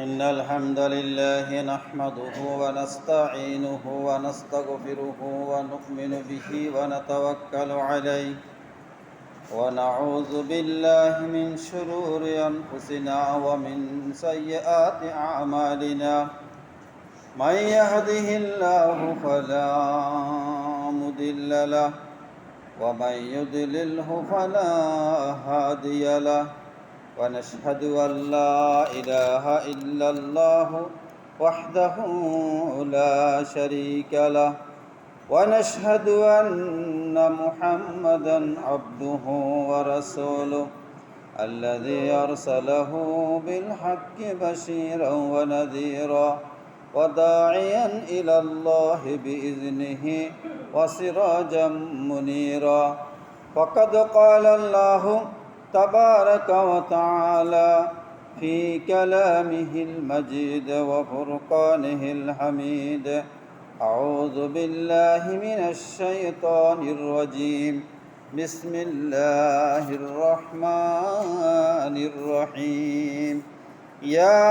إن الحمد لله نحمده ونستعينه ونستغفره ونؤمن به ونتوكل عليه ونعوذ بالله من شرور أنفسنا ومن سيئات أعمالنا من يهده الله فلا مضل له ومن يضلله فلا هادي له ونشهد أن لا إله إلا الله وحده لا شريك له ونشهد أن محمدا عبده ورسوله الذي أرسله بالحق بشيرا ونذيرا وداعيا إلى الله بإذنه وسراجا منيرا فقد قال الله تبارك وتعالى في كلامه المجيد وفرقانه الحميد أعوذ بالله من الشيطان الرجيم بسم الله الرحمن الرحيم يا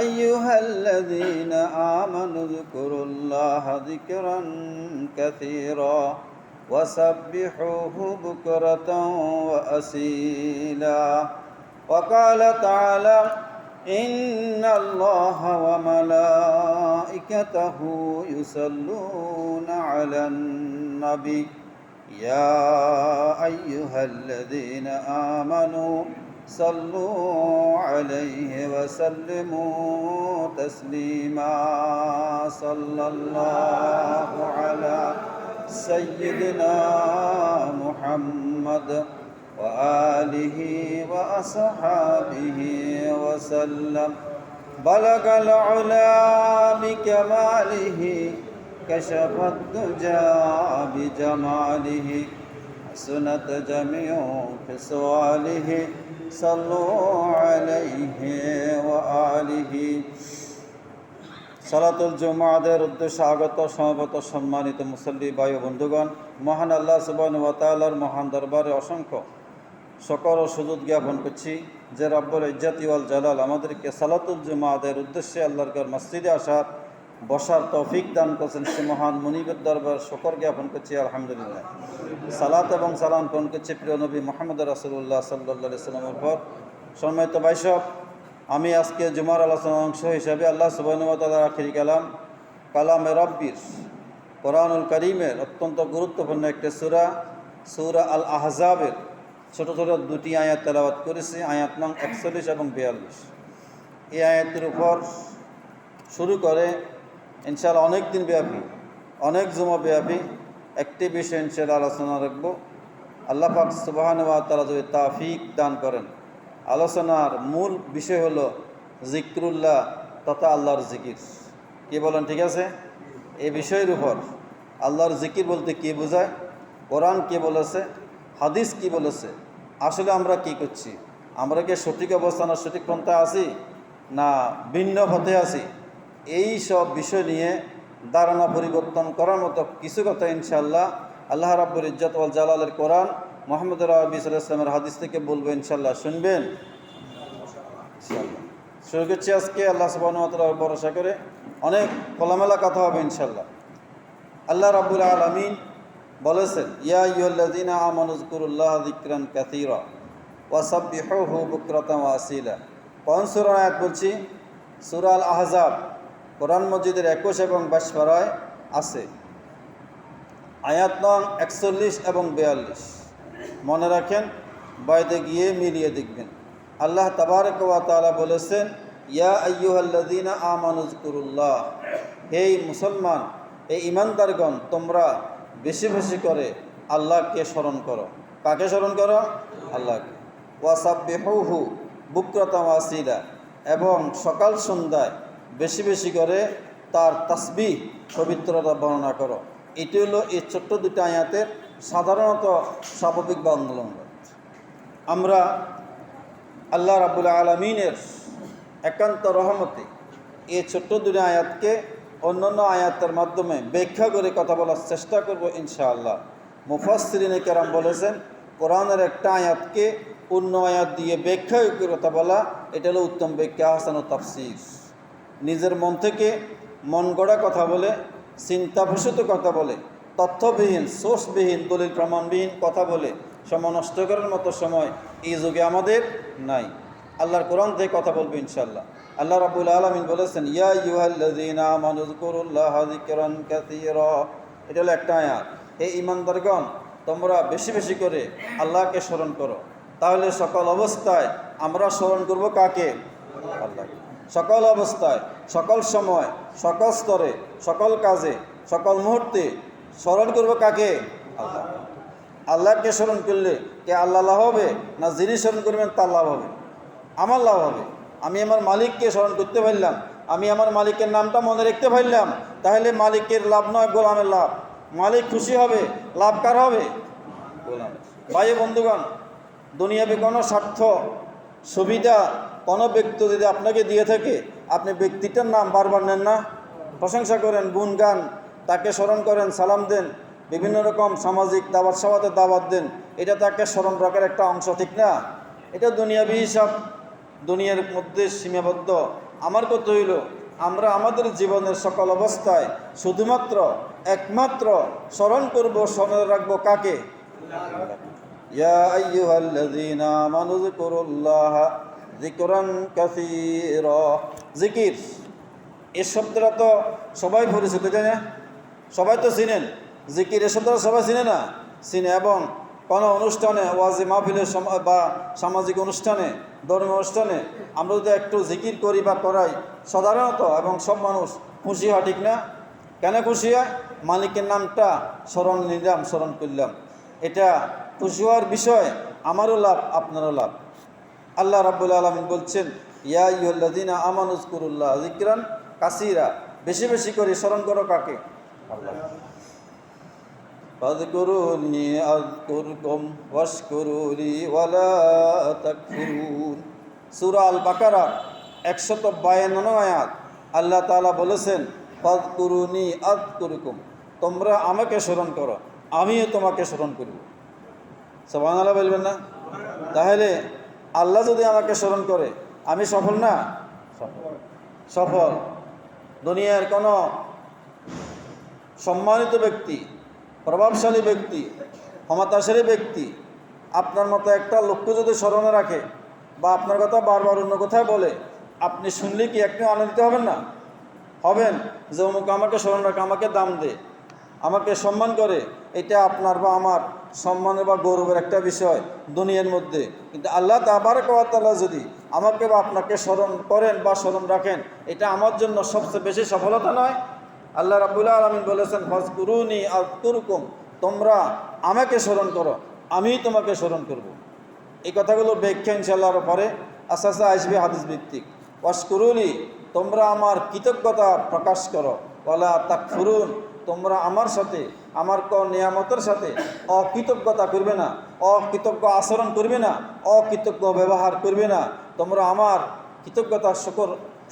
أيها الذين آمنوا اذكروا الله ذكرا كثيرا وسبحوه بكرة وأصيلا وقال تعالى إن الله وملائكته يصلون على النبي يا أيها الذين آمنوا صلوا عليه وسلموا تسليما صلى الله على سيدنا محمد وآله وأصحابه وسلم بلغ العلا بكماله كشف الدجى بجماله حسنت جميع خصاله صلوا عليه وآله সালাতুল জুমাদের উদ্দেশ্যে আগত সমবেত সম্মানিত মুসল্লি ভাই ও বন্ধুগণ, মহান আল্লাহ সুবহানাহু ওয়া তাআলার মহান দরবারে অসংখ্য শুকর ও সুজুদ জ্ঞাপন করছি যে রব্বুল ইজ্জতি ওয়াল জালাল আমাদেরকে সালাতুল জুমাদের উদ্দেশ্যে আল্লাহর ঘর মসজিদে আসার বসার তৌফিক দান করেছেন। সে মহান মুনিবের দরবার শুকর জ্ঞাপন করছি আলহামদুলিল্লাহ। সালাত এবং সালাম পালন করছি প্রিয় নবী মুহাম্মদ রাসূলুল্লাহ সাল্লাল্লাহু আলাইহি সাল্লামের উপর। সম্মানিত ভাইসব, আমি আজকে জুমার আলোচনার অংশ হিসাবে আল্লাহ সুবহানাহু ওয়া তাআলার আখিরি কালামে রব্বির কোরআনুল কারীমের অত্যন্ত গুরুত্বপূর্ণ একটি সূরা আল আহজাবের ছোট ছোট দুটি আয়াত তেলাওয়াত করেছি, আয়াত নং 41 এবং 42। এই আয়াতের উপর শুরু করে ইনশাআল্লাহ অনেক দিন ব্যাপী, অনেক জুমা ব্যাপী একটি বিষয় ইনশাআল্লাহ আলোচনা রাখব। আল্লাহ পাক সুবহানাহু ওয়া তাআলা যদি তৌফিক দান করেন, আলোচনার মূল বিষয় হলো জিক্রুল্লাহ তথা আল্লাহর জিকির। কি বলেন? ঠিক আছে? এই বিষয়ের উপর আল্লাহর জিকির বলতে কী বোঝায়, কোরআন কী বলেছে, হাদিস কি বলেছে, আসলে আমরা কি করছি, আমরা কি সঠিক অবস্থান আর সঠিক পন্থায় আছি না ভিন্ন পথে আছি, এই সব বিষয় নিয়ে ধারণা পরিবর্তন করার মতো কিছু কথা ইনশাআল্লাহ আল্লাহ রাব্বুল ইজ্জত ওয়াল জালালের কোরআন মুহাম্মদ আরবি সাল্লাল্লাহু আলাইহি ওয়াসাল্লামের হাদিস থেকে বলবো ইনশাআল্লাহ। শুনবেন ইনশাআল্লাহ। শুরু করছি আজকে আল্লাহ সুবহানাহু ওয়া তাআলার ভরসা করে। অনেক খোলামেলা কথা হবে ইনশাআল্লাহ। আল্লাহ রাব্বুল আলামিন বলেছেন, ইয়া আইয়ুহাল্লাযীনা আমানু যকুরুল্লাহা যিকরান কাসীরা ওয়া সাব্বিহুহু বুকরাতান ওয়া আসীলা। কোন সূরার আয়াত বলছি? সূরা আল আহজাব, কোরআন মজিদের 21 এবং 22 পারায় আছে, আয়াত নং 41 এবং 42। মনে রাখেন, বাইরে গিয়ে মিলিয়ে দেখবেন। আল্লাহ তাবারক ওয়া তাআলা বলেছেন, ইয়া আইয়ুহাল্লাযীনা আমানু যকুরুল্লাহ, হে মুসলমান, হে ঈমানদারগণ, তোমরা বেশি বেশি করে আল্লাহকে স্মরণ করো। কাকে স্মরণ করো? আল্লাহকে। ওয়াসাব্বিহুহু বুকরাতান ওয়া আসীলা, এবং সকাল সন্ধ্যায় বেশি বেশি করে তার তাসবিহ পবিত্রতা বর্ণনা করো। এটি হলো এই ছোট্ট দুটো আয়াতের সাধারণত স্বাভাবিক বাংলাঙ্গ। আমরা আল্লাহ রাব্বুল আলামিনের একান্ত রহমতে এই ছোট্ট দুটো আয়াতকে অন্যান্য আয়াতের মাধ্যমে ব্যাখ্যা করে কথা বলার চেষ্টা করব ইনশাআল্লাহ। মুফাসসিরিনে কেরাম বলেছেন, কোরআনের একটা আয়াতকে অন্য আয়াত দিয়ে ব্যাখ্যা করে কথা বলা, এটা হলো উত্তম ব্যাখ্যা, হাসান ও তাফসীর। নিজের মন থেকে মন গড়া কথা বলে, চিন্তাভূষিত কথা বলে, তথ্যবিহীন সোর্সবিহীন দলিল প্রমাণবিহীন কথা বলে সময় নষ্ট করার মতো সময় এই যুগে আমাদের নাই। আল্লাহর কোরআন থেকে কথা বলবো ইনশাআল্লাহ। আল্লাহ রাব্বুল আলামিন বলেছেন, ইয়া আইয়ুহাল্লাযীনা আমানু যকুরুল্লাহা যিকরান কাসীরা। এটা হলো একটা আয়াত। এই ঈমানদারগণ, তোমরা বেশি বেশি করে আল্লাহকে স্মরণ করো। তাহলে সকল অবস্থায় আমরা স্মরণ করব কাকে? আল্লাহকে। সকল অবস্থায়, সকল সময়, সকল স্তরে, সকল কাজে, সকল মুহূর্তে স্মরণ করব কাকে? আল্লাহ। আল্লাহকে স্মরণ করলে কে আল্লাহ লাভ হবে, না যিনি স্মরণ করবেন তার লাভ হবে? আমার লাভ হবে। আমি আমার মালিককে স্মরণ করতে পারলাম, আমি আমার মালিকের নামটা মনে রাখতে পারলাম, তাহলে মালিকের লাভ নয়, গোলামের লাভ। মালিক খুশি হবে, লাভ কার হবে? গোলামের। ভাই বন্ধুগণ, দুনিয়াবি কোনো স্বার্থ সুবিধা কোনো ব্যক্তি যদি আপনাকে দিয়ে থাকে, আপনি ব্যক্তিটার নাম বারবার নেন না, প্রশংসা করেন, গুণগান, তাকে স্মরণ করেন, সালাম দেন, বিভিন্ন রকম সামাজিক দাওয়াত সাওয়াতে দাওয়াত দেন, এটা তাকে স্মরণ রাখার একটা অংশ, ঠিক না? এটা দুনিয়াবি হিসাব, দুনিয়ার মধ্যে সীমাবদ্ধ। আমার কথা হইল, আমরা আমাদের জীবনের সকল অবস্থায় শুধুমাত্র একমাত্র স্মরণ করব, স্মরণ রাখবো কাকে? ইয়া আইয়ুহাল্লাযীনা আমানু যিকুরুল্লাহা যিকরান কাসীরা। জিকির এই শব্দটা তো সবাই পরিচিত, তাই না? সবাই তো চিনেন জিকির, এই শব্দটা সবাই চিনে না? চিনে। এবং কোনো অনুষ্ঠানে, ওয়াজি মাহফিলের সময় বা সামাজিক অনুষ্ঠানে, ধর্মীয় অনুষ্ঠানে আমরা যদি একটু জিকির করি বা করাই, সাধারণত এবং সব মানুষ খুশি হয়, ঠিক না? কেন খুশি হয়? মালিকের নামটা স্মরণ নিলাম, স্মরণ করলাম। এটা খুশি হওয়ার বিষয়, আমারও লাভ, আপনারও লাভ। আল্লাহ রাব্বুল আলামিন বলছেন, ইয়া আইয়ুহাল্লাযীনা আমানু যকুরুল্লাহা যিকরান কাসীরা। বেশি বেশি করে স্মরণ করো কাকে? আল্লাহ। ফাযকুরুনি আযকুরকুম ওয়াশকুরুলি ওয়ালা তাকফুরুন। সূরা আল বাকারা 152 আয়াত। আল্লাহ তাআলা বলেছেন, ফাযকুরুনি আযকুরকুম, তোমরা আমাকে স্মরণ করো, আমিও তোমাকে স্মরণ করব। সুবহানাল্লাহ বলবেন না? তাহলে আল্লাহ যদি আমাকে স্মরণ করে, আমি সফল না? সফল। দুনিয়ার কোনো সম্মানিত ব্যক্তি, প্রভাবশালী ব্যক্তি, ক্ষমতাশালী ব্যক্তি আপনার মতো একটা লক্ষ্য যদি স্মরণে রাখে বা আপনার কথা বারবার অন্য কোথায় বলে, আপনি শুনলে কি একটু আনন্দিত হবেন না? হবেন যে অমুক আমাকে স্মরণ রাখে, আমাকে দাম দে, আমাকে সম্মান করে। এটা আপনার বা আমার সম্মানের বা গৌরবের একটা বিষয় দুনিয়ার মধ্যে। কিন্তু আল্লাহ তাবারক ওয়া তাআলা যদি আমাকে বা আপনাকে স্মরণ করেন বা স্মরণ রাখেন, এটা আমার জন্য সবচেয়ে বেশি সফলতা নয়? আল্লাহ রাব্বুল আলামিন বলেছেন, ফাযকুরুনি আযকুরকুম, তোমরা আমাকে স্মরণ করো, আমি তোমাকে স্মরণ করব। এই কথাগুলো ব্যাখ্যা ইনশাআল্লাহর পরে আস্তে আস্তে আসবে হাদিস ভিত্তিক। ওয়াশকুরুলি, তোমরা আমার কৃতজ্ঞতা প্রকাশ করো, ওয়ালা তাকফুরুন, তোমরা আমার সাথে, আমার নিয়ামতের সাথে অকৃতজ্ঞতা করবে না, অকৃতজ্ঞ আচরণ করবে না, অকৃতজ্ঞ ব্যবহার করবে না। তোমরা আমার কৃতজ্ঞতার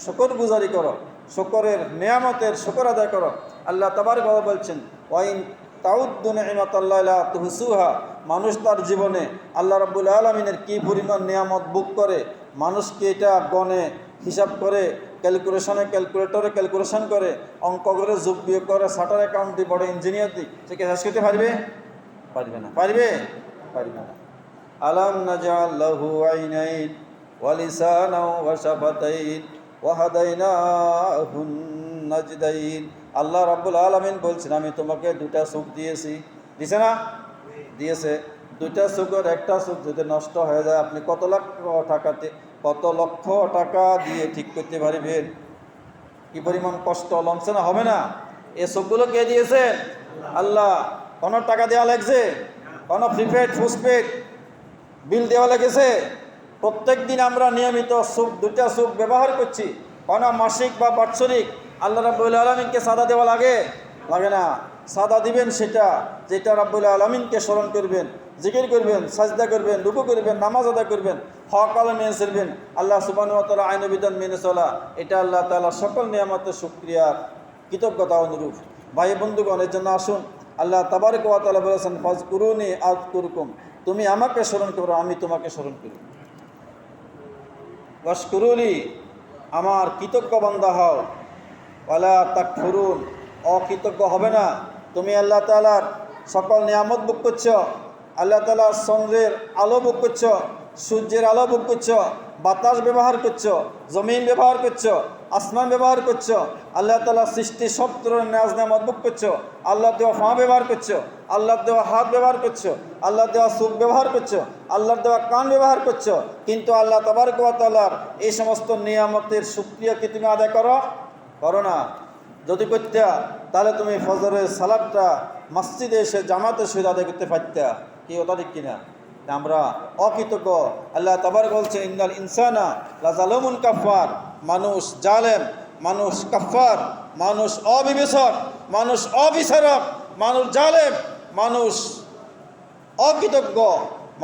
শকর গুজারি করো, শকরের নিয়ামতের শকর আদায় করো। আল্লাহ তাবারক ওয়া তাআলা বলছেন, ওয়াইন তাউদ্দু নি'মাতাল্লাহি লা তুহসুহা। মানুষ তার জীবনে আল্লাহ রাব্বুল আলামিনের কী পরিমাণ নিয়ামত ভোগ করে, মানুষকে এটা গণে, হিসাব করে, ক্যালকুলেটরে ক্যালকুলেশন করে, অঙ্ক করে, যোগ বিয়োগ করে, চার্টার অ্যাকাউন্ট বড় ইঞ্জিনিয়ার দিক, সে কি শেষ করতে পারবে? পারবে না। পারবে? পারবে না। আলাম নাজআল লাহু আইনাইন ওয়া লিসানাও ওয়া শাফাতাইন ওয়া হাদাইনাহুন নাজদাইন। আল্লাহ রাব্বুল আলামিন বলছেন, আমি তোমাকে দুটা চোখ দিয়েছি। দিছে না? দিয়েছে। দুইটা চোখের একটা চোখ যদি নষ্ট হয়ে যায়, আপনি কত লক্ষ টাকা দিয়ে ঠিক করতে পারবেন? কি পরিমাণ কষ্ট লঞ্চনা হবে না? এই চোখগুলো কে দিয়েছেন? আল্লাহ। কোনো টাকা দেওয়া লাগছে? কোনো প্রিপেড পোস্টপেড বিল দেওয়া লেগেছে? প্রত্যেক দিন আমরা নিয়মিত দুইটা চোখ ব্যবহার করছি। কোনো মাসিক বা বাৎসরিক আল্লাহ রাব্বুল আলামিনকে সাদা দেওয়া লাগে? লাগে না। সাদা দিবেন সেটা যেটা রাব্বুল আলামিনকে স্মরণ করবেন, জিকির করবেন, সাজদা করবেন, রুকু করবেন, নামাজ আদায় করবেন, হক আলো মেনে চলবেন, আল্লাহ সুবহানাহু ওয়া তাআলা আইন বিধান মেনে চলা। এটা আল্লাহ তাআলা সকল নিয়ামতের শুকরিয়া, কৃতজ্ঞতা অনুরূপ। ভাই বন্ধুগণ, এর জন্য আসুন, আল্লাহ তাবারক ওয়া তাআলা বলেছেন, ফাযকুরুনি আযকুরকুম, তুমি আমাকে স্মরণ করো, আমি তোমাকে স্মরণ করি। ওয়াশকুরুলি, আমার কৃতজ্ঞ বান্দা হও। ওয়ালা তাকফুরুন, অকৃতজ্ঞ হবে না। তুমি আল্লাহ তাআলার সকল নিয়ামত ভোগ করছো, আল্লাহ তাআলার চন্দ্রের আলো ভোগ করছো, সূর্যের আলো ভোগ করছো, বাতাস ব্যবহার করছো, জমিন ব্যবহার করছো, আসমান ব্যবহার করছো, আল্লাহ তাআলার সৃষ্টি সব ধরনের নাজ নেয়ামত ভোগ করছো, আল্লাহ দেওয়া পা ব্যবহার করছো, আল্লাহ দেওয়া হাত ব্যবহার করছো, আল্লাহ দেওয়া চোখ ব্যবহার করছো, আল্লাহর দেওয়া কান ব্যবহার করছো। কিন্তু আল্লাহ তাবারক ওয়া তাআলার এই সমস্ত নিয়ামতের শুকরিয়া কি তুমি আদায় করো না? যদি করতে তাহলে তুমি ফজরের সালাতটা মসজিদে এসে জামাতে সহিত আদায় করতে পারতা। কি ওটা ঠিক কিনা? আমরা অকৃতজ্ঞ। আল্লাহ তাবারক বলছে ইন্নাল ইনসানা লাযালুমুন কাফার, মানুষ জালেম, মানুষ কাফার, মানুষ অবিবেচক, মানুষ অবিচারক, মানুষ জালেম, মানুষ অকৃতজ্ঞ,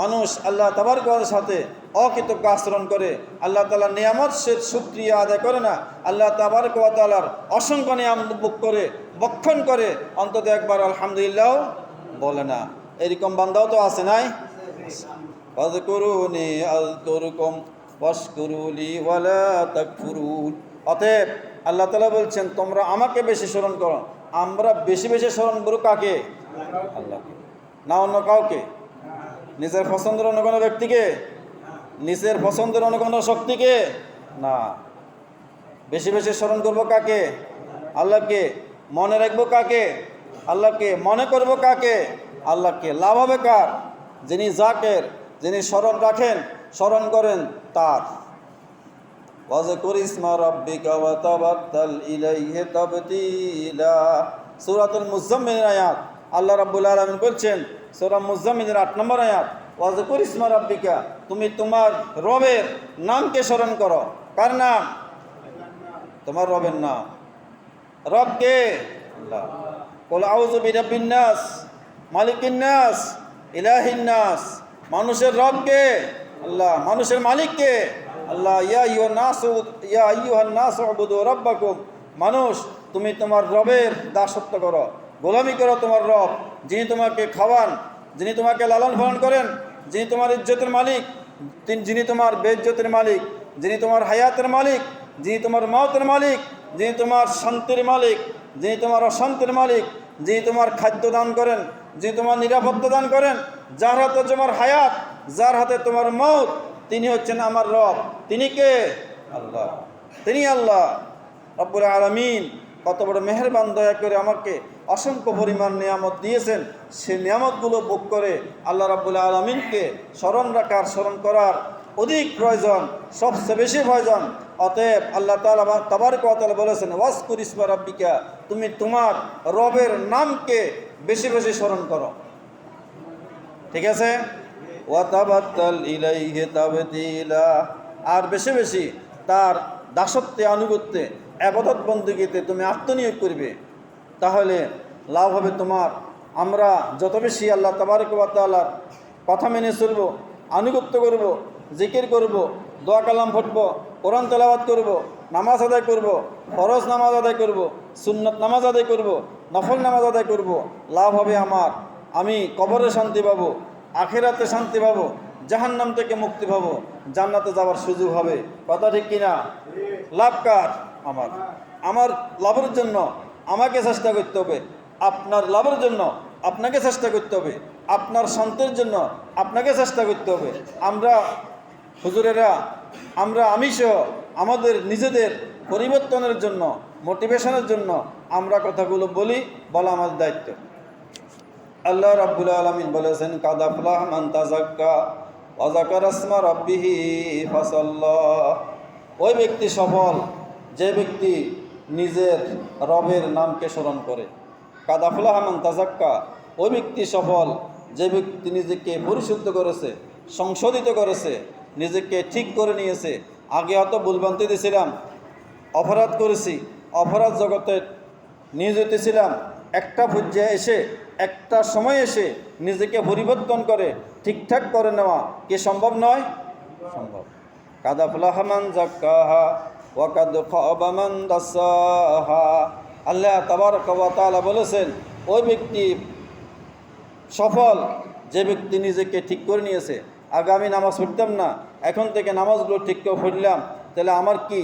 মানুষ আল্লাহ তাবারক ওয়া তাআলার সাথে অকৃতজ্ঞ আচরণ করে, আল্লাহ তাআলার নিয়ামত সে শুকরিয়া আদায় করে না, আল্লাহ তাবারক ওয়া তাআলার অসংখ্য নিয়ামত ভোগ করে বক্ষণ করে, অন্তত একবার আলহামদুলিল্লাহ বলে না। এরকম বান্দাও তো আছে, নাই? ফাযকুরুনি আযকুরুকুম ওয়াশকুরুলি ওয়ালা তাকফুরুন। অতএব আল্লাহ তাআলা বলছেন তোমরা আমাকে বেশি স্মরণ করো। আমরা বেশি বেশি স্মরণ করব কাকে? আল্লাহকে, না অন্য কাউকে। নিজের পছন্দের অন্য কোনো ব্যক্তিকে, নিজের পছন্দের অন্য কোনো শক্তিকে না। বেশি বেশি স্মরণ করব কাকে? আল্লাহকে। মনে রাখবো কাকে? আল্লাহকে। মনে করব কাকে? আল্লাহকে। লাভ হবে কার? যিনি জাকের, যিনি স্মরণ রাখেন, স্মরণ করেন তার। ওয়াজকুর ইসমা রাব্বিকা ওয়া তাবাত্তাল ইলাইহি তাবতীলা। সূরাতুল মুজাম্মিলের আয়াত। আল্লাহ রাব্বুল আলামিন বলছেন সূরা মুজাম্মিলের 8 নম্বর আয়াত, ওয়াজকুর ইসমা রাব্বিকা, তুমি তোমার রবের নামকে স্মরণ করো। কার নাম? তোমার রবের নাম। রব কে? আল্লাহ। কুল আউযু বিরাব্বিন নাস, মালিকিন নাস, ইলাহিন নাস। মানুষের রব কে? আল্লাহ। মানুষের মালিক কে? আল্লাহ। ইয়া আইয়ুহান নাস উবুদু রাব্বাকুম। মানুষ তুমি তোমার রবের দাসত্ব করো, গোলামি করো তোমার রব, যিনি তোমাকে খাওয়ান, যিনি তোমাকে লালন পালন করেন, যিনি তোমার ইজ্জতের মালিক, যিনি তোমার বেইজ্জতের মালিক, যিনি তোমার হায়াতের মালিক, যিনি তোমার মওতের মালিক, যিনি তোমার শান্তির মালিক, যিনি তোমার অশান্তির মালিক, যিনি তোমার খাদ্য দান করেন, যিনি তোমার নিরাপত্তা দান করেন, যার হাতে তোমার হায়াত, যার হাতে তোমার মওত, তিনি হচ্ছেন আমার রব। তিনি কে? আল্লাহ। তিনি আল্লাহ রব্বুল আলামিন। কত বড় মেহেরবান, দয়া করে আমাকে অসংখ্য পরিমাণ নিয়ামত দিয়েছেন। সেই নিয়ামতগুলো ভোগ করে আল্লাহ রাব্বুল আলামিনকে স্মরণ রাখার, স্মরণ করার অধিক প্রয়োজন, সবচেয়ে বেশি প্রয়োজন। অতএব আল্লাহ তাআলা তাবারক ওয়া তাআলা বলেছেন ওয়াজকুর ইসমা রাব্বিকা, তুমি তোমার রবের নামকে বেশি বেশি স্মরণ করো। ঠিক আছে? ওয়া তাবাত্তাল ইলাইহি তাবতীলা, আর বেশি বেশি তার দাসত্বে, আনুগত্যে, ইবাদত বন্দেগীতে তুমি আত্মনিয়োগ করবে, তাহলে লাভ হবে তোমার। আমরা যত বেশি আল্লাহ তাবারক ওয়া তাআলার কথা মেনে চলব, আনুগত্য করব, জিকির করব, দোয়া কালাম পড়ব, কোরআন তেলাওয়াত করব, নামাজ আদায় করব, ফরজ নামাজ আদায় করব, সুন্নত নামাজ আদায় করব, নফল নামাজ আদায় করব, লাভ হবে আমার। আমি কবরে শান্তি পাবো, আখিরাতে শান্তি পাবো, জাহান্নাম থেকে মুক্তি পাবো, জান্নাতে যাওয়ার সুযোগ হবে। কথা ঠিক কিনা? লাভ কার? আমার। আমার লাভের জন্য আমাকে চেষ্টা করতে হবে, আপনার লাভের জন্য আপনাকে চেষ্টা করতে হবে, আপনার শান্তির জন্য আপনাকে চেষ্টা করতে হবে। আমরা হুজুরেরা, আমি সহ আমাদের নিজেদের পরিবর্তনের জন্য, মোটিভেশনের জন্য আমরা কথাগুলো বলা আমাদের দায়িত্ব। আল্লাহ রাব্বুল আলামিন বলেছেন কাদ আফলাহা মান তাযাক্কা ওয়া যাকারা ইসমা রাব্বিহি ফাসাল্লা। ওই ব্যক্তি সফল যে ব্যক্তি নিজের রবের নামকে স্মরণ করে। কাদ আফলাহা মান তাযাক্কা, ওই ব্যক্তি সফল যে ব্যক্তি নিজেকে পরিশুদ্ধ করেছে, সংশোধিত করেছে, নিজেকে ঠিক করে নিয়েছে। আগে অত ভুলভ্রান্তি দিয়েছিলাম, অপরাধ করেছি, অপরাধ জগতে নিয়োজিত ছিলাম। একটা পর্যায়ে এসে, একটা সময় এসে নিজেকে পরিবর্তন করে ঠিকঠাক করে নেওয়া কি সম্ভব নয়? সম্ভব। কাদ আফলাহা মান যাক্কাহা ওয়া কাদ খাবা মান দাসাহা। আল্লাহ তাবারক ওয়া তাআলা বলেছেন ওই ব্যক্তি সফল যে ব্যক্তি নিজেকে ঠিক করে নিয়েছে, আগে আমি নামাজ পড়তাম না, এখন থেকে নামাজগুলো ঠিক করে পড়লাম, তাহলে আমার কি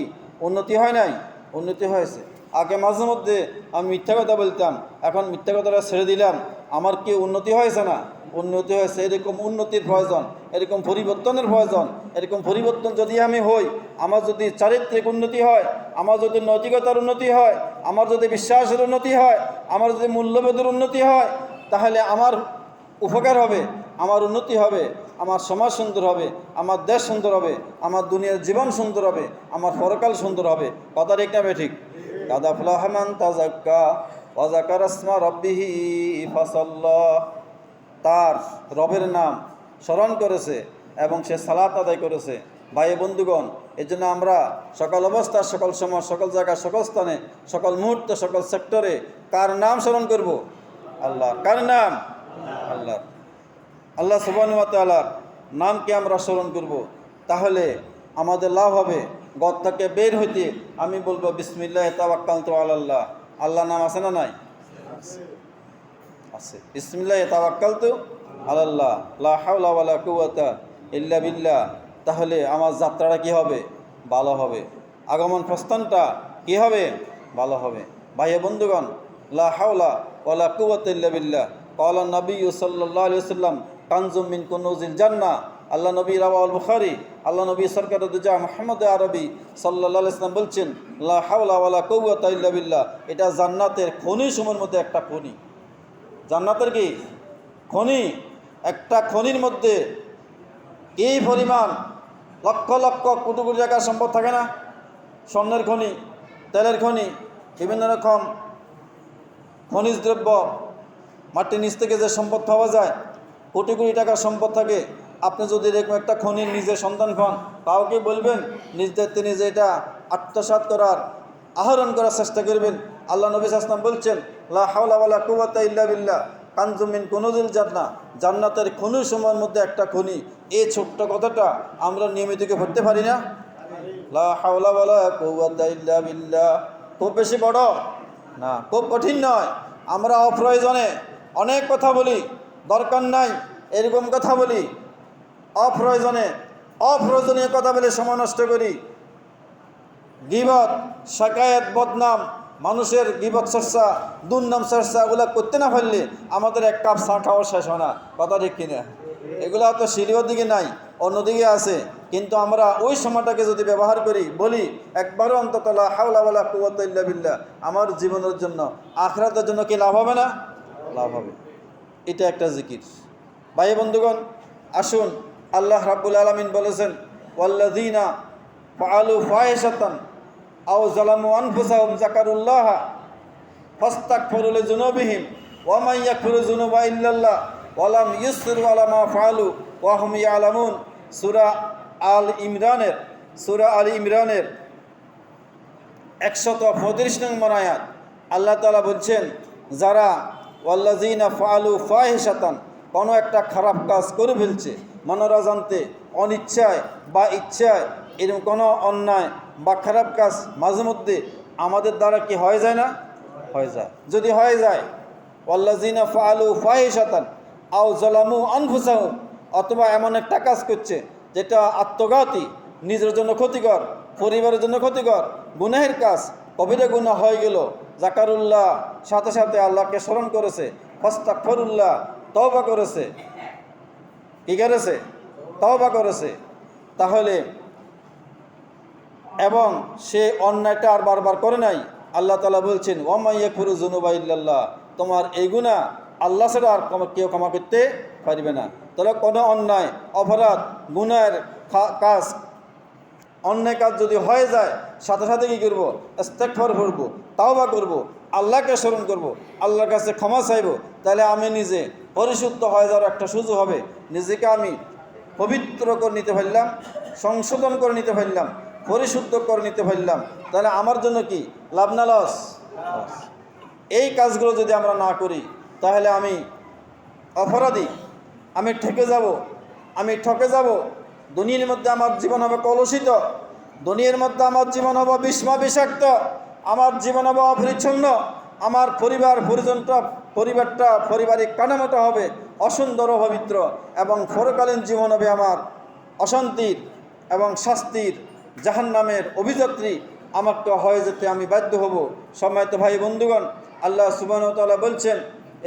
উন্নতি হয় নাই? উন্নতি হয়েছে। আগে মাঝে মধ্যে আমি মিথ্যা কথা বলতাম, এখন মিথ্যা কথাটা ছেড়ে দিলাম, আমার কি উন্নতি হয়েছে না? উন্নতি হয়েছে। এরকম উন্নতির প্রয়োজন, এরকম পরিবর্তনের প্রয়োজন। এরকম পরিবর্তন যদি আমি হই, আমার যদি চারিত্রিক উন্নতি হয়, আমার যদি নৈতিকতার উন্নতি হয়, আমার যদি বিশ্বাসের উন্নতি হয়, আমার যদি মূল্যবোধের উন্নতি হয়, তাহলে আমার উপকার হবে, আমার উন্নতি হবে, আমার সমাজ সুন্দর হবে, আমার দেশ সুন্দর হবে, আমার দুনিয়ার জীবন সুন্দর হবে, আমার পরকাল সুন্দর হবে। কথা ঠিক না বেঠিক? কাদ আফলাহা মান তাযাক্কা ওয়া যাকারা ইসমা রাব্বিহি ফাসাল্লা। তার রবের নাম স্মরণ করেছে এবং সে সালাত আদায় করেছে। ভাই বন্ধুগণ, এই জন্য আমরা সকল অবস্থা, সকল সময়, সকল জায়গায়, সকল স্থানে, সকল মুহূর্তে, সকল সেক্টরে কার নাম স্মরণ করব? আল্লাহ। কার নাম? আল্লাহ। আল্লাহ সুবহানাহু ওয়া তাআলার নামকে আমরা স্মরণ করব, তাহলে আমাদের লাভ হবে। ঘর থেকে বের হইতে আমি বলবো বিসমিল্লাহি তাওয়াক্কালতু আলাল্লাহ। আল্লাহ নাম আছে না নাই? আছে। বিসমিল্লাহি তাওয়াক্কালতু আলাল্লাহ, লা হাওলা ওয়ালা কুওয়াতা ইল্লা বিল্লাহ। তাহলে আমার যাত্রাটা কি হবে? ভালো হবে। আগমন প্রস্থানটা কি হবে? ভালো হবে। ভাই বন্ধুগণ, লা হাওলা ওয়ালা কুওয়াতা ইল্লা বিল্লাহ। ক্বালা নবী সাল্লাল্লাহু আলাইহি ওয়াসাল্লাম কানজুম মিন কুনুজিল জান্নাহ। আল্লাহ নবী রাওয়াহুল বুখারী, আল্লাহ নবী সরকার দুজা মুহাম্মদ আরবি সাল্লাল্লাহু আলাইহি ওয়াসাল্লাম বলছেন, লা হাওলা ওয়ালা কুওয়াতা ইল্লা বিল্লাহ। এটা জান্নাতের খনি সমূহের মধ্যে একটা খনি। জান্নাতের কি খনি? একটা খনির মধ্যে এই পরিমাণ লক্ষ লক্ষ কোটি কোটি টাকার সম্পদ থাকে না? স্বর্ণের খনি, তেলের খনি, বিভিন্ন রকম খনিজ দ্রব্য, মাটির নিচ থেকে যে সম্পদ পাওয়া যায়, কোটি কোটি টাকার সম্পদ থাকে। আপনি যদি এরকম একটা খনির নিজের সন্তান হন, কাউকে বলবেন নিজ দায়িত্বে নিজে এটা আত্মসাৎ করার, আহরণ করার চেষ্টা করবেন। আল্লাহ নবী সাল্লাল্লাহু আলাইহি ওয়াসাল্লাম বলছেন, লা হাওলা ওয়ালা কুওয়াতা ইল্লা বিল্লাহ কানজুম মিন কুনুজিল জান্নাহ। জান্নাতের খনি সময়ের মধ্যে একটা খনি। এই ছোট্ট কথাটা আমরা নিয়মিত কি পড়তে পারি না? লা হাওলা ওয়ালা কুওয়াতা ইল্লা বিল্লাহ। খুব বেশি বড় না, খুব কঠিন নয়। আমরা অপ্রয়োজনে অনেক কথা বলি, দরকার নাই এরকম কথা বলি, অপ্রয়োজনীয় কথা বলে সময় নষ্ট করি। গীবত, শাকায়াত, বদনাম, মানুষের গীবত চর্চা, দুর্নাম চর্চা, এগুলো করতে না পারলে আমাদের এক কাপ চা খাওয়ার শেষ হয় না। কথা ঠিক কিনা? এগুলো তো সিঁড়ির দিকে নাই, অন্যদিকে আছে। কিন্তু আমরা ওই সময়টাকে যদি ব্যবহার করি, বলি একবারও অন্তত লা হাওলা ওয়ালা কুওয়াতা ইল্লা বিল্লাহ, আমার জীবনের জন্য, আখিরাতের জন্য কি লাভ হবে না? লাভ হবে। এটা একটা জিকির। ভাই বন্ধুগণ, আসুন, আল্লাহ রাব্বুল আলামিন বলেছেন, ওয়াল্লাযীনা ফাআলু ফাহিশাতান আও যালামু আনফুসাহুম যাকারুল্লাহ ফাস্তাগফিরু লিযুনুবিহিম ওয়া মান ইয়াগফিরু যুনুবা ইল্লাল্লাহ ওয়া লাম ইউসিরু আলা মা ফাআলু ওয়া হুম ইয়ালামুন। সূরা আল ইমরানের 135 নম্বর আয়াত। আল্লাহ তাআলা বলছেন, যারা ওয়াল্লাযীনা ফাআলু ফাহিশাতান, কোনো একটা খারাপ কাজ করে ফেলছে, মনোরাজান্তে, অনিচ্ছায় বা ইচ্ছায়, এরকম কোনো অন্যায় বা খারাপ কাজ মাঝে মধ্যে আমাদের দ্বারা কি হয়ে যায় না? হয়ে যায়। যদি হয়ে যায়, ওয়াল্লাযীনা ফাআলু ফাহিশাতান আও যালামু আনফুসাহুম, অথবা এমন একটা কাজ করছে যেটা আত্মঘাতী, নিজের জন্য ক্ষতিকর, পরিবারের জন্য ক্ষতিকর, গুনাহের কাজ, কবিরা গুনাহ হয়ে গেল, যাকারুল্লাহ, সাথে সাথে আল্লাহকে স্মরণ করেছে, ফাস্তাগফিরুল্লাহ, তওবা করেছে, কি করেছে? তওবা করেছে, তাহলে, এবং সে অন্যায়টা আর বারবার করে নাই, আল্লাহ তাআলা বলছেন, ওয়া মান ইয়াগফিরু যুনুবা ইল্লাল্লাহ, তোমার এই গুনাহ আল্লাহ ছাড়া আর কেউ ক্ষমা করতে পারবে না। তাহলে কোনো অন্যায়, অপরাধ, গুনাহের কাজ, অন্যায় কাজ যদি হয়ে যায়, সাথে সাথে কী করবো? ইস্তেগফার করবো, তাওবা করবো, আল্লাহকে স্মরণ করবো, আল্লাহর কাছে ক্ষমা চাইবো। তাহলে আমি নিজে পরিশুদ্ধ হয়ে যাওয়ার একটা সুযোগ হবে। নিজেকে আমি পবিত্র করে নিতে পারলাম, সংশোধন করে নিতে পারলাম, পরিশুদ্ধ করে নিতে পারলাম। তাহলে আমার জন্য কি লাভ না লস? এই কাজগুলো যদি আমরা না করি, তাহলে আমি অপরাধী, আমি ঠকে যাব। দুনিয়ার মধ্যে আমার জীবন হবে কলুষিত, দুনিয়ার মধ্যে আমার জীবন হবে বিষাক্ত, আমার জীবন হবে অপরিচ্ছন্ন, আমার পরিবারটা পারিবারিক কাঠামোটা হবে অসুন্দর অপবিত্র, এবং পরকালীন জীবন হবে আমার অশান্তির এবং শাস্তির জাহান্নামের অভিযাত্রী আমাকে হয়ে যেতে আমি বাধ্য হব। সম্মানিত ভাই বন্ধুগণ, আল্লাহ সুবহানাহু ওয়া তাআলা বলছেন,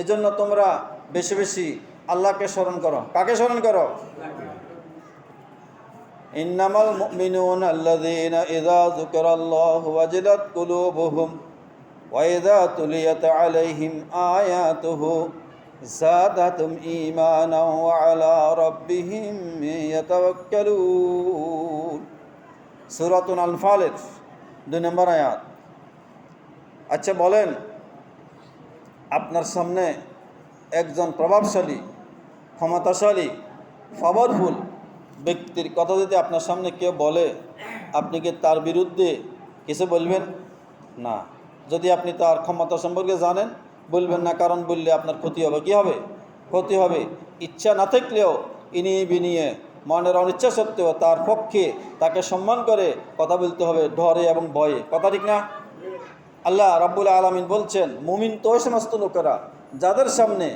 এজন্য তোমরা বেশি বেশি আল্লাহকে স্মরণ করো। কাকে স্মরণ করো? ইন্নামাল মুমিনুনা আল্লাযীনা ইযা যুকিরাল্লাহু ওয়াজিলাত কুলুবুহুম ওয়া ইযা তুলিয়াত আলাইহিম আয়াতুহু যাদাতুম ঈমানাও ওয়া আলা রাব্বিহিম ইয়াতাওয়াক্কালুন। সূরাতুল আনফালের 2 নম্বর আয়াত। আচ্ছা বলেন, আপনার সামনে একজন প্রভাবশালী, ক্ষমতাশালী, পাওয়ারফুল ব্যক্তির কথা যদি আপনার সামনে কেউ বলে, আপনি কি তার বিরুদ্ধে কিছু বলবেন? না। যদি আপনি তার ক্ষমতা সম্পর্কে জানেন, বলবেন না, কারণ বললে আপনার ক্ষতি হবে। কী হবে? ক্ষতি হবে। ইচ্ছা না থাকলেও ইনিয়ে বিনিয়ে মনের অনিচ্ছা সত্ত্বেও তার পক্ষে তাকে সম্মান করে কথা বলতে হবে, ডরে এবং ভয়ে। কথা ঠিক না? আল্লাহ রাব্বুল আলামিন বলছেন, মুমিন তো ওই সমস্ত লোকেরা যাদের সামনে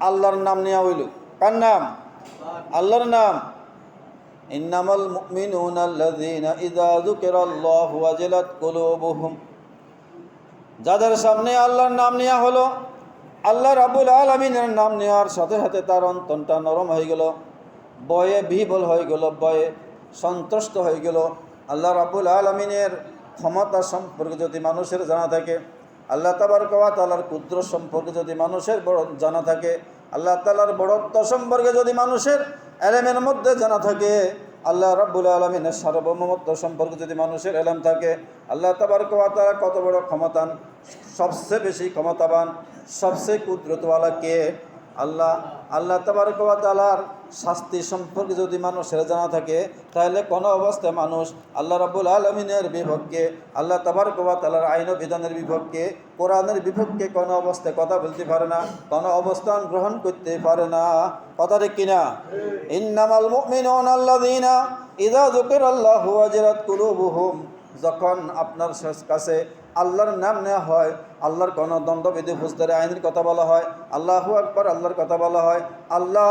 আল্লাহর নাম নেওয়া হইল। কার নাম? আল্লাহর নাম। ইন্নামাল মুমিনুনা আল্লাযীনা ইযা যুকিরাল্লাহু ওয়াজিলাত কুলুবুহুম। যাদের সামনে আল্লাহর নাম নেওয়া হলো, আল্লাহ রাব্বুল আলামিনের নাম নেওয়ার সাথে সাথে তার অন্তরটা নরম হয়ে গেল, ভয়ে বিহ্বল হয়ে গেল, ভয়ে সন্ত্রস্ত হয়ে গেল। আল্লাহ রাব্বুল আলামিনের ক্ষমতা সম্পর্কে যদি মানুষের জানা থাকে, আল্লাহ তাবারক ওয়া তাআলার কুদরত সম্পর্কে যদি মানুষের বড় জানা থাকে, আল্লাহ তাআলার বড়ত্ব সম্পর্কে যদি মানুষের এলেমের মধ্যে জানা থাকে, আল্লাহ রাব্বুল আলামিনের সার্বভৌমত্ব সম্পর্কে যদি মানুষের এলেম থাকে, আল্লাহ তাবারক ওয়া তাআলা কত বড় ক্ষমতান, সবচেয়ে বেশি ক্ষমতাবান, সবচেয়ে কুদরতওয়ালা কে? আল্লাহ। আল্লাহ তাবারক ওয়া তাআলার শাস্তি সম্পর্কে যদি মানুষের জানা থাকে, তাহলে কোনো অবস্থায় মানুষ আল্লাহ রাব্বুল আলামিনের বিপক্ষে, আল্লাহ তাবারক ওয়া তাআলার আইন ও বিধানের বিপক্ষে, কোরআনের বিপক্ষে কোনো অবস্থায় কথা বলতে পারে না, কোনো অবস্থান গ্রহণ করতে পারে না। কথা ঠিক কিনা? ইন্নামাল মুমিনুনা আল্লাযীনা ইযা যুকিরাল্লাহু ওয়াজিলাত কুলুবুহুম। যখন আপনার কাছে আল্লাহর নাম নেওয়া হয়, আল্লাহর কোনো দণ্ডবিধি ফৌজদারি আইনের কথা বলা হয়, আল্লাহু আকবার আল্লাহর কথা বলা হয়, আল্লাহ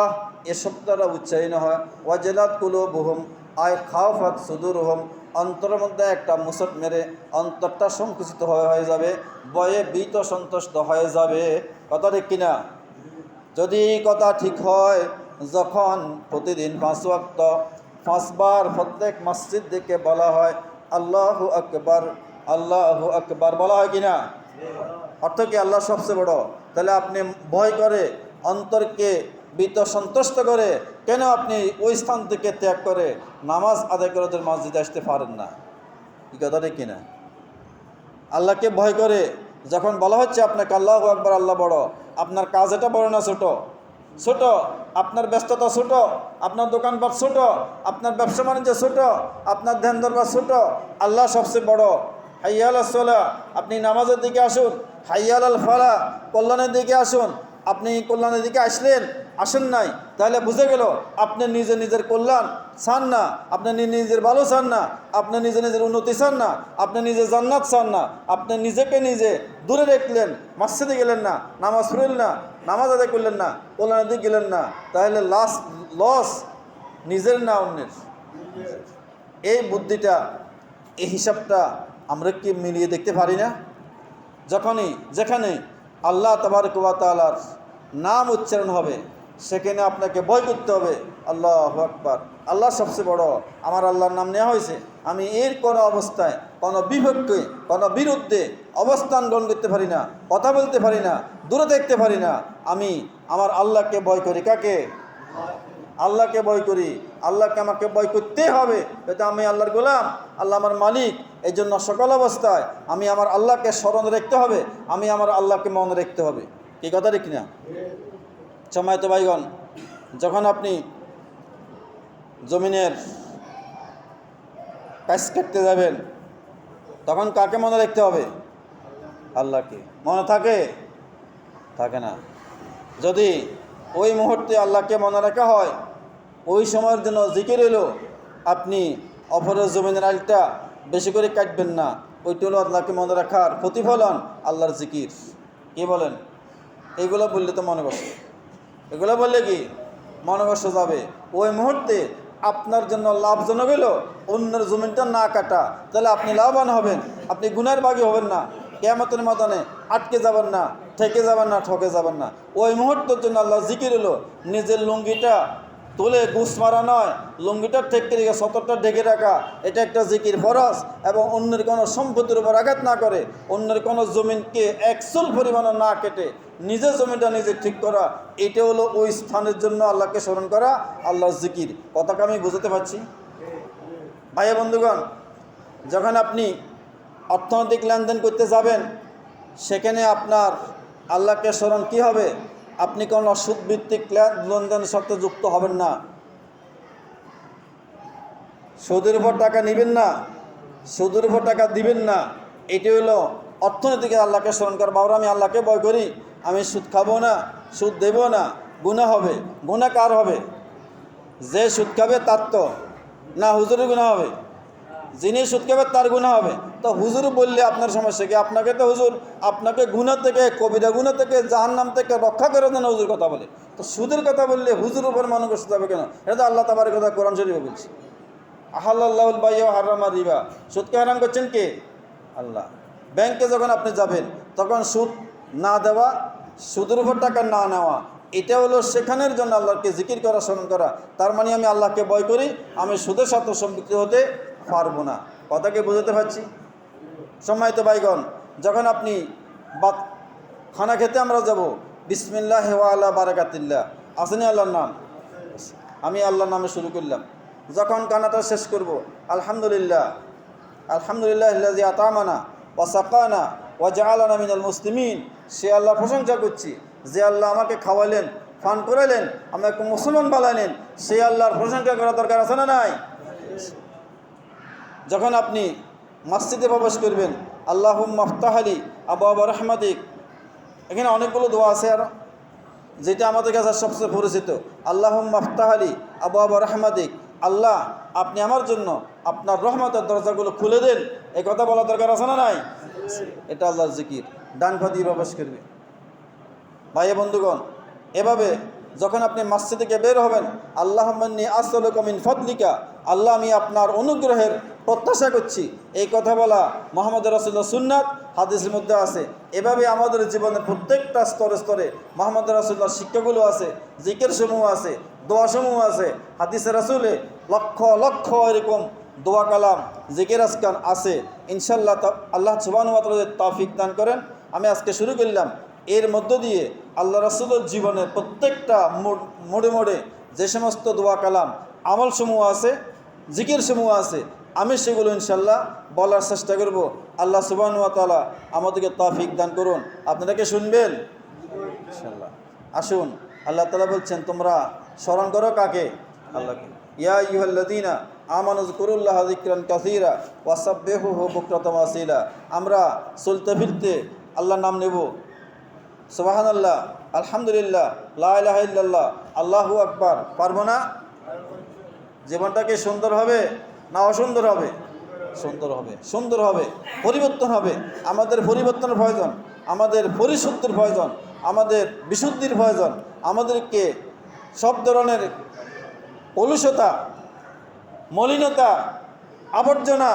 এ শব্দটা উচ্চারিত হয়, ওয়াজিলাত কুলুবুহুম আয় খাওফাত সুদুরহুম, অন্তরের মধ্যে একটা মুসট মেরে অন্তরটা সংকুচিত হয়ে যাবে, ভয়ে ভীত সন্তুষ্ট হয়ে যাবে। কথা ঠিক কিনা? যদি এই কথা ঠিক হয়, যখন প্রতিদিন 5 ওয়াক্ত 5 বার প্রত্যেক মসজিদ দিকে বলা হয় আল্লাহু আকবার আল্লাহু আকবার, বলা হয় কিনা? অর্থ কি? আল্লাহ সবচেয়ে বড়। তাহলে আপনি ভয় করে, অন্তরকে ভীত সন্তুষ্ট করে কেন আপনি ওই স্থান থেকে ত্যাগ করে নামাজ আদায় করে মসজিদে আসতে পারেন না? এই কথাটা কিনা? আল্লাহকে ভয় করে যখন বলা হচ্ছে আপনাকে আল্লাহু আকবার আল্লাহ বড়, আপনার কাজ এটা বড় না ছোট? ছোট। আপনার ব্যস্ততা ছোট, আপনার দোকানপাট ছোট, আপনার ব্যবসা বাণিজ্য ছোট, আপনার ধ্যান দরবার ছোট, আল্লাহ সবচেয়ে বড়। হাইয়া আলাস সালাহ, আপনি নামাজের দিকে আসুন। হাইয়া আলাল ফালাহ, কল্যাণের দিকে আসুন। আপনি কল্যাণের দিকে আসেন নাই, তাহলে বুঝে গেল আপনি নিজের কল্যাণ চান না, আপনি নিজের ভালো চান না, আপনি নিজের উন্নতি চান না, আপনি নিজে জান্নাত চান না, আপনি নিজেকে নিজে দূরে রাখলেন, মসজিদে গেলেন না, নামাজ পড়লেন না, নামাজ আদায় করলেন না, কল্যাণের দিকে গেলেন না, তাহলে লস নিজের না অন্যের। এই বুদ্ধিটা, এই হিসাবটা আমরা কি মিলিয়ে দেখতে পারি না? যেখানে আল্লাহ তাবারক ওয়া তাআলার নাম উচ্চারণ হবে, সেখানে আপনাকে ভয় করতে হবে। আল্লাহু আকবার, আল্লাহ সবচেয়ে বড়, আমার আল্লাহর নাম নেওয়া হয়েছে, আমি এর কোনো অবস্থায় কোনো বিপক্ষে কোনো বিরুদ্ধে অবস্থান গ্রহণ করতে পারি না, কথা বলতে পারি না, দূরে দেখতে পারি না। আমি আমার আল্লাহকে ভয় করি। কাকে? আল্লাহকে ভয় করি। আল্লাহকে আমাকে ভয় করতে হবে, এটা আমি আল্লাহর গোলাম, আল্লাহ আমার মালিক। এই জন্য সকল অবস্থায় আমি আমার আল্লাহকে স্মরণে রাখতে হবে, আমি আমার আল্লাহকে মনে রাখতে হবে। কি কথা ঠিক না? সম্মানিত ভাইগণ, যখন আপনি জমিনের কাজ কাটতে যাবেন, তখন কাকে মনে রাখতে হবে? আল্লাহকে। মনে থাকে না। যদি ওই মুহূর্তে আল্লাহকে মনে রাখা হয়, ওই সময়ের জন্য জিকির এলো, আপনি অপরের জমিনের আলটা বেশি করে কাটবেন না। ওইটা হলো আল্লাহকে মনে রাখার প্রতিফলন, আল্লাহর জিকির। কি বলেন? এইগুলো বললে তো মনে বসে। এগুলো বললে কি মনে কষ্ট যাবে। ওই মুহূর্তে আপনার জন্য লাভজনক হলো অন্যের জমিনটা না কাটা, তাহলে আপনি লাভবান হবেন, আপনি গুনার ভাগী হবেন না, কিয়ামতের ময়দানে আটকে যাবেন না, ঠেকে যাবেন না, ঠকে যাবেন না। ওই মুহূর্তের জন্য আল্লাহ জিকির হলো নিজের লুঙ্গিটা তুলে গুছ মারা নয়, লুঙ্গিটা ঠেকে রেখে সতরটা ঢেকে রাখা, এটা একটা জিকির ফরজ। এবং অন্যের কোনো সম্পত্তির উপর আঘাত না করে, অন্যের কোনো জমিনকে একচুল পরিমাণে না কেটে নিজের জমিটা নিজে ঠিক করা, এটা হলো ওই স্থানের জন্য আল্লাহকে স্মরণ করা, আল্লাহর জিকির। কথাকে আমি বুঝতে পারছি ভাইয়া বন্ধুগণ? যখন আপনি অর্থনৈতিক লেনদেন করতে যাবেন, সেখানে আপনার আল্লাহকে স্মরণ কী হবে? আপনি কোনো সুদভিত্তিক লেনদেনের সাথে যুক্ত হবেন না, সুদের উপর টাকা নেবেন না, সুদের উপর টাকা দিবেন না। এটি হলো অর্থনীতিকে আল্লাহকে স্মরণ করা। বাবা, আমি আল্লাহকে ভয় করি, আমি সুদ খাবো না, সুদ দেব না, গুনাহ হবে। গুনাহ কার হবে? যে সুদ খাবে তার তো না, হুজুরের গুনাহ হবে? যিনি সুদ খাবে তার গুনাহ হবে। তো হুজুর বললে আপনার সমস্যা কি? আপনাকে তো হুজুর আপনাকে গুনাহ থেকে, কবিরা গুনাহ থেকে, জাহান্নাম থেকে রক্ষা করে দেন হুজুর কথা বলে। তো সুদের কথা বললে হুজুর উপর মনে করতে যাবে কেন? এটা তো আল্লাহ তাবারক ওয়া তাআলা কোরআন শরীফে বলছে, আহাল্লাহুল বাই'a ওয়া হারামা রিবা। সুদকে হারাম করছেন কে? আল্লাহ। ব্যাংকে যখন আপনি যাবেন তখন সুদ না দেওয়া, সুদের উপর টাকা না নেওয়া, এটা হলো সেখানের জন্য আল্লাহকে জিকির করা, স্মরণ করা। তার মানে আমি আল্লাহকে ভয় করি, আমি সুদের সাথে সম্পৃক্ত হতে পারবো না। কথাকে বুঝতে পারছি? সম্মানিত ভাইগণ, যখন আপনি খানা খেতে আমরা যাব, বিসমিল্লাহ ওয়া আলা বারাকাতিল্লাহ, আসেনি আল্লাহর নাম? আমি আল্লাহর নামে শুরু করলাম। যখন খানাটা শেষ করব, আলহামদুলিল্লাহ, আলহামদুলিল্লাহ আল্লাযী আতামানা ওয়া সাকানা ওয়া জাআলানা মিনাল মুসলিমিন, সে আল্লাহর প্রশংসা করছি যে আল্লাহ আমাকে খাওয়ালেন, পান করালেন, আমাকে মুসলমান বানালেন। সেই আল্লাহর প্রশংসা করা দরকার আছে না নাই? যখন আপনি মসজিদে প্রবেশ করবেন, আল্লাহুম্মা আফতাহ লি আবওয়াবা রাহমাতিক, এখানে অনেকগুলো দোয়া আছে, আর যেটা আমাদের কাছে সবচেয়ে পরিচিত, আল্লাহুম্মা আফতাহ লি আবওয়াবা রাহমাতিক, আল্লাহ আপনি আমার জন্য আপনার রহমতের দরজাগুলো খুলে দেন। এই কথা বলা দরকার আছে না নাই? এটা আল্লাহর জিকির। ডান পা দিয়ে প্রবেশ করবে। ভাই বন্ধুগণ, এভাবে যখন আপনি মসজিদ থেকে বের হবেন, আল্লাহুম্মা ইন্নী আসআলুকা মিন ফাদলিকা, আল্লাহ আমি আপনার অনুগ্রহের প্রত্যাশা করছি, এই কথা বলা মুহাম্মদ রাসূলুল্লাহ সুন্নাত, হাদিসের মধ্যে আছে। এভাবে আমাদের জীবনের প্রত্যেকটা স্তরে স্তরে মুহাম্মদ রাসূলুল্লাহর শিক্ষাগুলো আছে, জিকির সমূহ আছে, দোয়া সমূহ আছে। হাদিসে রাসূলে লক্ষ লক্ষ এরকম দোয়া কালাম, জিকির আজকার আছে। ইনশাআল্লাহ আল্লাহ সুবহানাহু ওয়া তাআলা তৌফিক দান করেন। আমি আজকে শুরু করলাম, এর মধ্য দিয়ে আল্লাহ রাসূলের জীবনের প্রত্যেকটা মোড়ে মোড়ে যে সমস্ত দোয়া কালাম, আমল সমূহ আছে, জিকির সমূহ আছে, আমি সেগুলো ইনশাল্লাহ বলার চেষ্টা করব। আল্লাহ সুবহানাহু ওয়া তাআলা আমাদেরকে তৌফিক দান করুন। আপনারা কি শুনবেন? ইনশাল্লাহ। আসুন, আল্লাহ তাআলা বলছেন তোমরা স্মরণ করো কাকে? আল্লাহকে। ইয়া আইয়ুহাল্লাযীনা আমানু যকুরুল্লাহা যিকরান কাসীরা ওয়া সাব্বিহুহু বুকরাতাম ওয়া আসীলা। আমরা চলতে ফিরতে আল্লাহর নাম নেব। সুবহানাল্লাহ, আলহামদুলিল্লাহ, লা ইলাহা ইল্লাল্লাহ, আল্লাহু আকবার। পারবো না? জীবনটাকে সুন্দর হবে না অসুন্দর হবে? সুন্দর হবে, সুন্দর হবে, পরিবর্তন হবে। আমাদের পরিবর্তনের প্রয়োজন, আমাদের পরিশুদ্ধির প্রয়োজন, আমাদের বিশুদ্ধির প্রয়োজন। আমাদেরকে সব ধরনের কলুষতা, মলিনতা, আবর্জনা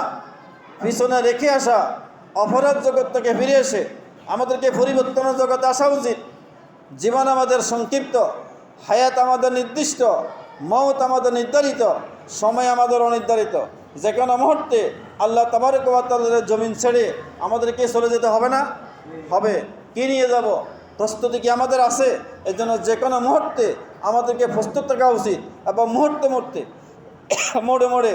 পিছনে রেখে আসা, অপরাধ জগৎ থেকে ফিরে এসে আমাদেরকে পরিবর্তনের জগতে আসা উচিত। জীবন আমাদের সংক্ষিপ্ত, হায়াত আমাদের নির্দিষ্ট, মওত আমাদের নির্ধারিত, সময় আমাদের অনির্ধারিত। যে কোনো মুহূর্তে আল্লাহ তাবারক ওয়া তাআলার জমিন ছেড়ে আমাদেরকে চলে যেতে হবে না? হবে। কি নিয়ে যাব? প্রস্তুতি কি আমাদের আছে? এর জন্য যে কোনো মুহূর্তে আমাদেরকে প্রস্তুত থাকা উচিত। এবং মুহূর্তে মুহূর্তে, মোড়ে মোড়ে,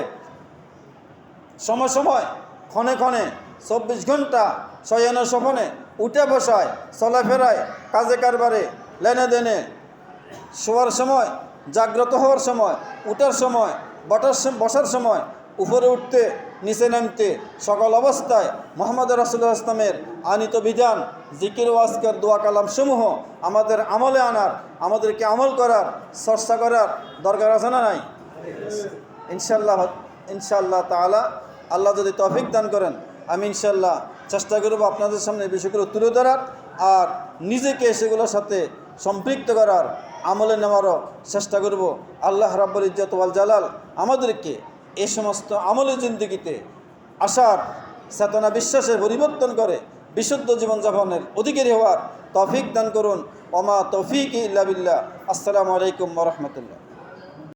সময় সময়, ক্ষণে ক্ষণে, 24 ঘন্টা শয়নে স্বপনে, উঠে বসায়, চলাফেরায়, কাজে কারবারে, লেনে দেনে, শোয়ার সময়, জাগ্রত হওয়ার সময়, উঠার সময়, বসার সময়, উপরে উঠতে, নিচে নামতে, সকল অবস্থায় মুহাম্মদ রাসূলুল্লাহ ইসলামের আনিত বিধান, জিকির ও আজকার দোয়া কালাম সমূহ আমাদের আমলে আনার, আমাদেরকে আমল করার, চর্চা করার দরকার আছে না নাই? ইনশাআল্লাহ, ইনশাআল্লাহ তাআলা আল্লাহ যদি তৌফিক দান করেন, আমি ইনশাআল্লাহ চেষ্টা করব আপনাদের সামনে বিষয়গুলো তুলে ধরার আর নিজেকে সেগুলোর সাথে সম্পৃক্ত করার। আমলে নেওয়ারও চেষ্টা করব। আল্লাহ রাব্বুল ইজ্জত ওয়াল জালাল আমাদেরকে এই সমস্ত আমলের জিন্দেগিতে আশার চেতনা বিশ্বাসে পরিবর্তন করে বিশুদ্ধ জীবনযাপনের অধিকারী হওয়ার তৌফিক দান করুন। ওমা তৌফিক ইল্লা বিল্লাহ। আসসালামু আলাইকুম ওয়া রাহমাতুল্লাহ।